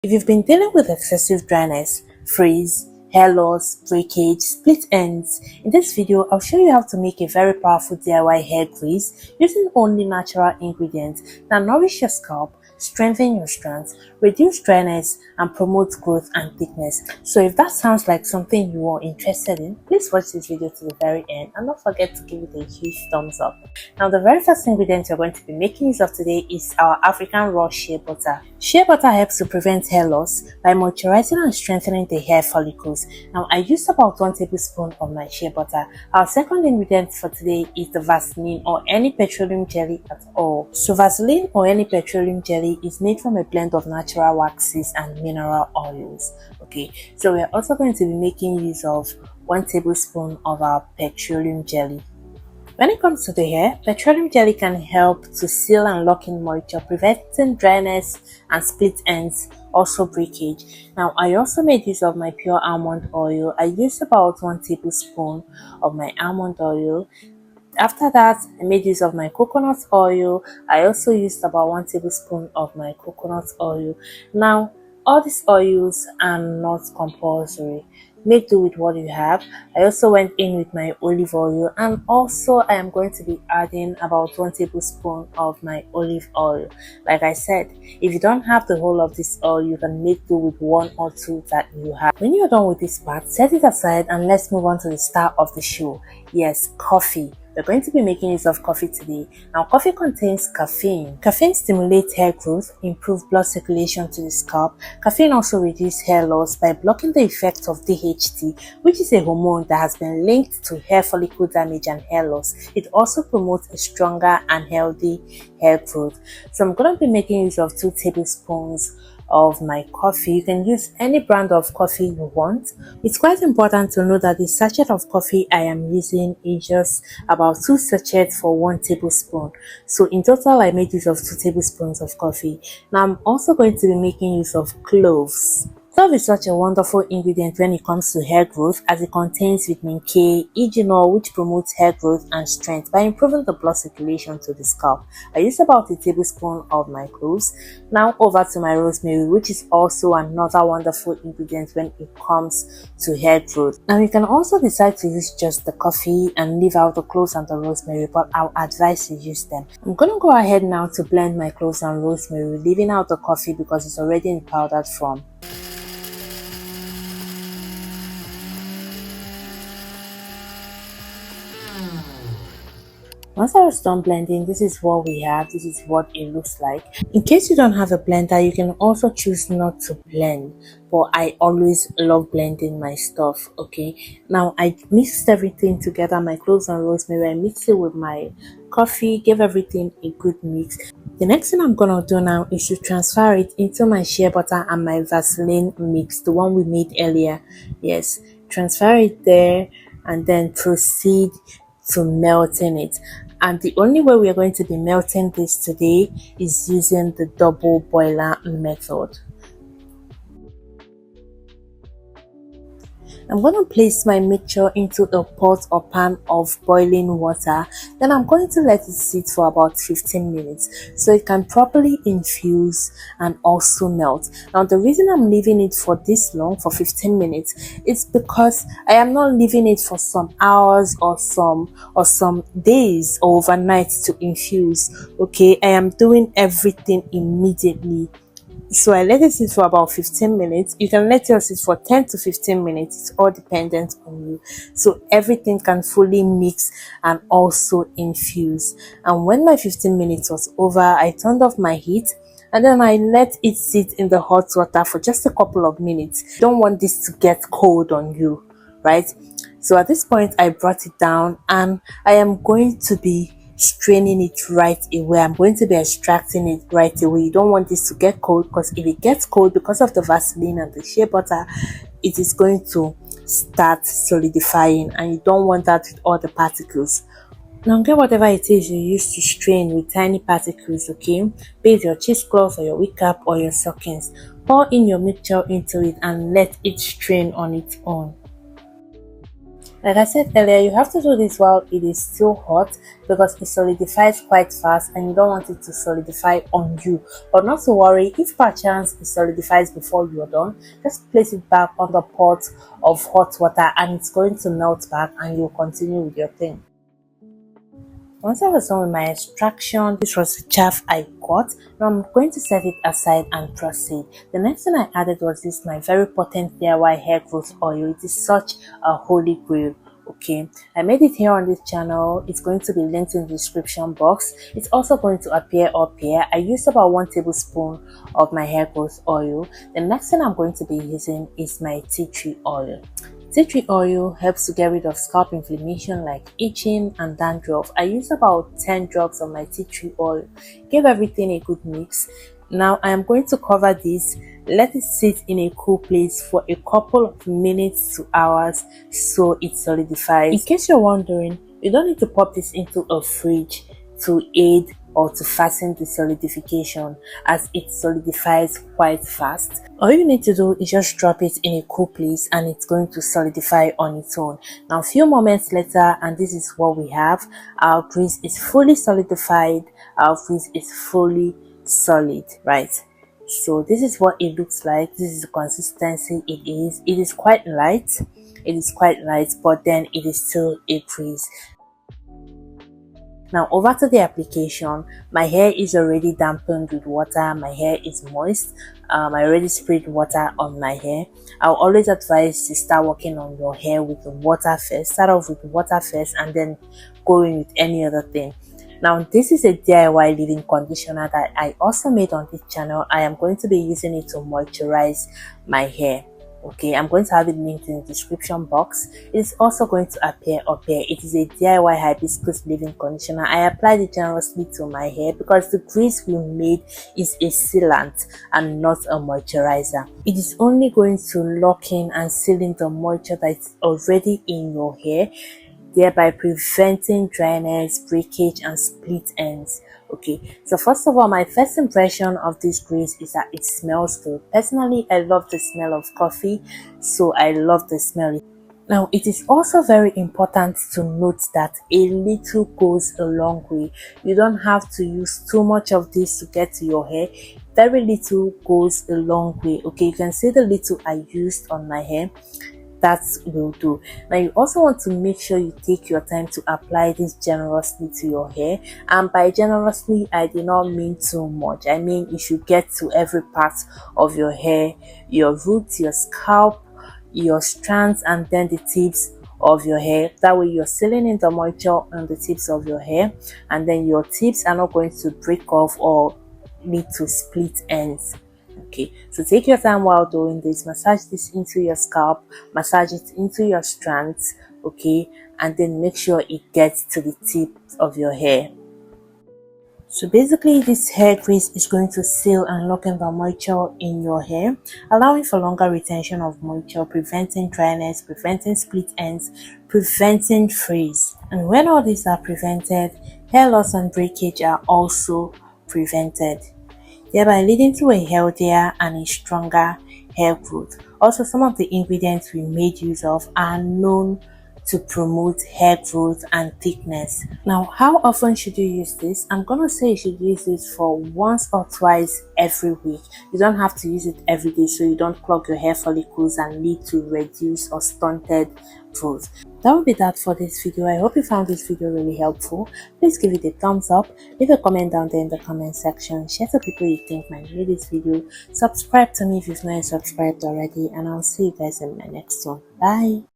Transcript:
If you've been dealing with excessive dryness, frizz, hair loss, breakage, split ends, in this video I'll show you how to make a very powerful DIY hair grease using only natural ingredients that nourish your scalp, strengthen your strands, reduce dryness, and promote growth and thickness. So if that sounds like something you are interested in, please watch this video to the very end and don't forget to give it a huge thumbs up. Now the very first ingredient you're going to be making use of today is our African raw shea butter. Shea butter helps to prevent hair loss by moisturizing and strengthening the hair follicles. Now I used about 1 tablespoon of my shea butter. Our second ingredient for today is the Vaseline or any petroleum jelly at all. So Vaseline or any petroleum jelly is made from a blend of natural waxes and mineral oils. Okay, so we're also going to be making use of 1 tablespoon of our petroleum jelly. When it comes to the hair, petroleum jelly can help to seal and lock in moisture, preventing dryness and split ends, also breakage. Now, I also made use of my pure almond oil. I used about 1 tablespoon of my almond oil. After that, I made use of my coconut oil. I also used about 1 tablespoon of my coconut oil. Now, all these oils are not compulsory. Make do with what you have. I also went in with my olive oil, and also I am going to be adding about 1 tablespoon of my olive oil. Like I said, if you don't have the whole of this oil, you can make do with 1 or 2 that you have. When you're done with this part, set it aside and let's move on to the star of the show. Yes, coffee. We're going to be making use of coffee today. Now, coffee contains caffeine. Caffeine stimulates hair growth, improves blood circulation to the scalp. Caffeine also reduces hair loss by blocking the effect of DHT, which is a hormone that has been linked to hair follicle damage and hair loss. It also promotes a stronger and healthy hair growth. So I'm going to be making use of 2 tablespoons of my coffee. You can use any brand of coffee you want. It's quite important to know that the sachet of coffee I am using is just about 2 sachets for 1 tablespoon. So in total, I made use of 2 tablespoons of coffee. Now I'm also going to be making use of cloves. Clove is such a wonderful ingredient when it comes to hair growth, as it contains vitamin K, eugenol, which promotes hair growth and strength by improving the blood circulation to the scalp. I used about 1 tablespoon of my cloves. Now over to my rosemary, which is also another wonderful ingredient when it comes to hair growth. Now you can also decide to use just the coffee and leave out the cloves and the rosemary, but I'll advise you use them. I'm going to go ahead now to blend my cloves and rosemary, leaving out the coffee because it's already in powdered form. Once I was done blending, this is what we have. This is what it looks like. In case you don't have a blender, you can also choose not to blend, but I always love blending my stuff. Okay, now I mixed everything together, my cloves and rosemary. I mixed it with my coffee, gave everything a good mix. The next thing I'm gonna do now is to transfer it into my shea butter and my Vaseline mix, the one we made earlier. Yes, transfer it there and then proceed to melting it. And the only way we are going to be melting this today is using the double boiler method. I'm going to place my mixture into a pot or pan of boiling water. Then I'm going to let it sit for about 15 minutes so it can properly infuse and also melt. Now the reason I'm leaving it for this long, for 15 minutes, is because I am not leaving it for some hours or some days or overnight to infuse. Okay, I am doing everything immediately. So I let it sit for about 15 minutes. You can let it sit for 10 to 15 minutes. It's all dependent on you. So everything can fully mix and also infuse. And when my 15 minutes was over, I turned off my heat and then I let it sit in the hot water for just a couple of minutes. You don't want this to get cold on you, right? So at this point, I brought it down and I am going to be straining it right away. I'm going to be extracting it right away. You don't want this to get cold, because if it gets cold, because of the Vaseline and the shea butter, it is going to start solidifying, and you don't want that with all the particles. Now get whatever it is you use to strain with tiny particles, okay? Be it your cheesecloth or your wig cap or your stockings. Pour in your mixture into it and let it strain on its own. Like I said earlier, you have to do this while it is still hot because it solidifies quite fast and you don't want it to solidify on you. But not to worry, if perchance it solidifies before you're done, just place it back on the pot of hot water and it's going to melt back and you'll continue with your thing. Once I was done with my extraction, this was the chaff I got. Now I'm going to set it aside and proceed. The next thing I added was this, my very potent DIY hair growth oil. It is such a holy grail. Okay, I made it here on this channel. It's going to be linked in the description box. It's also going to appear up here. I used about 1 tablespoon of my hair growth oil. The next thing I'm going to be using is my tea tree oil. Tea tree oil helps to get rid of scalp inflammation like itching and dandruff. I used about 10 drops of my tea tree oil. Give everything a good mix. Now I am going to cover this, let it sit in a cool place for a couple of minutes to hours so it solidifies. In case you're wondering, you don't need to pop this into a fridge to aid or to fasten the solidification, as it solidifies quite fast. All you need to do is just drop it in a cool place and it's going to solidify on its own. Now a few moments later, and this is what we have. Our grease is fully solidified. Our grease is fully solid, right? So this is what it looks like. This is the consistency it is. It is quite light. It is quite light, but then it is still a grease. Now over to the application. My hair is already dampened with water. My hair is moist. I already sprayed water on my hair. I'll always advise to start working on your hair with the water first. Start off with water first and then go in with any other thing. Now this is a DIY leave-in conditioner that I also made on this channel. I am going to be using it to moisturize my hair. Okay, I'm going to have it linked in the description box. It is also going to appear up here. It is a DIY hibiscus leave-in conditioner. I applied it generously to my hair because the grease we made is a sealant and not a moisturizer. It is only going to lock in and seal in the moisture that is already in your hair, thereby preventing dryness, breakage and split ends. Okay, so first of all, my first impression of this grease is that it smells good. Personally, I love the smell of coffee, so I love the smell. Now, it is also very important to note that a little goes a long way. You don't have to use too much of this to get to your hair. Very little goes a long way. Okay, you can see the little I used on my hair. That will do. Now you also want to make sure you take your time to apply this generously to your hair, and by generously I do not mean too much. I mean you should get to every part of your hair, your roots, your scalp, your strands, and then the tips of your hair. That way you're sealing in the moisture on the tips of your hair, and then your tips are not going to break off or lead to split ends. Okay, so take your time while doing this. Massage this into your scalp, massage it into your strands, okay, and then make sure it gets to the tip of your hair. So basically this hair grease is going to seal and lock in the moisture in your hair, allowing for longer retention of moisture, preventing dryness, preventing split ends, preventing frizz. And when all these are prevented, hair loss and breakage are also prevented, thereby leading to a healthier and a stronger hair growth. Also, some of the ingredients we made use of are known to promote hair growth and thickness. Now, how often should you use this? I'm gonna say you should use this for once or twice every week. You don't have to use it every day so you don't clog your hair follicles and lead to reduced or stunted growth. That will be that for this video. I hope you found this video really helpful. Please give it a thumbs up, leave a comment down there in the comment section, share to people you think might need this video, subscribe to me if you've not subscribed already, and I'll see you guys in my next one. Bye.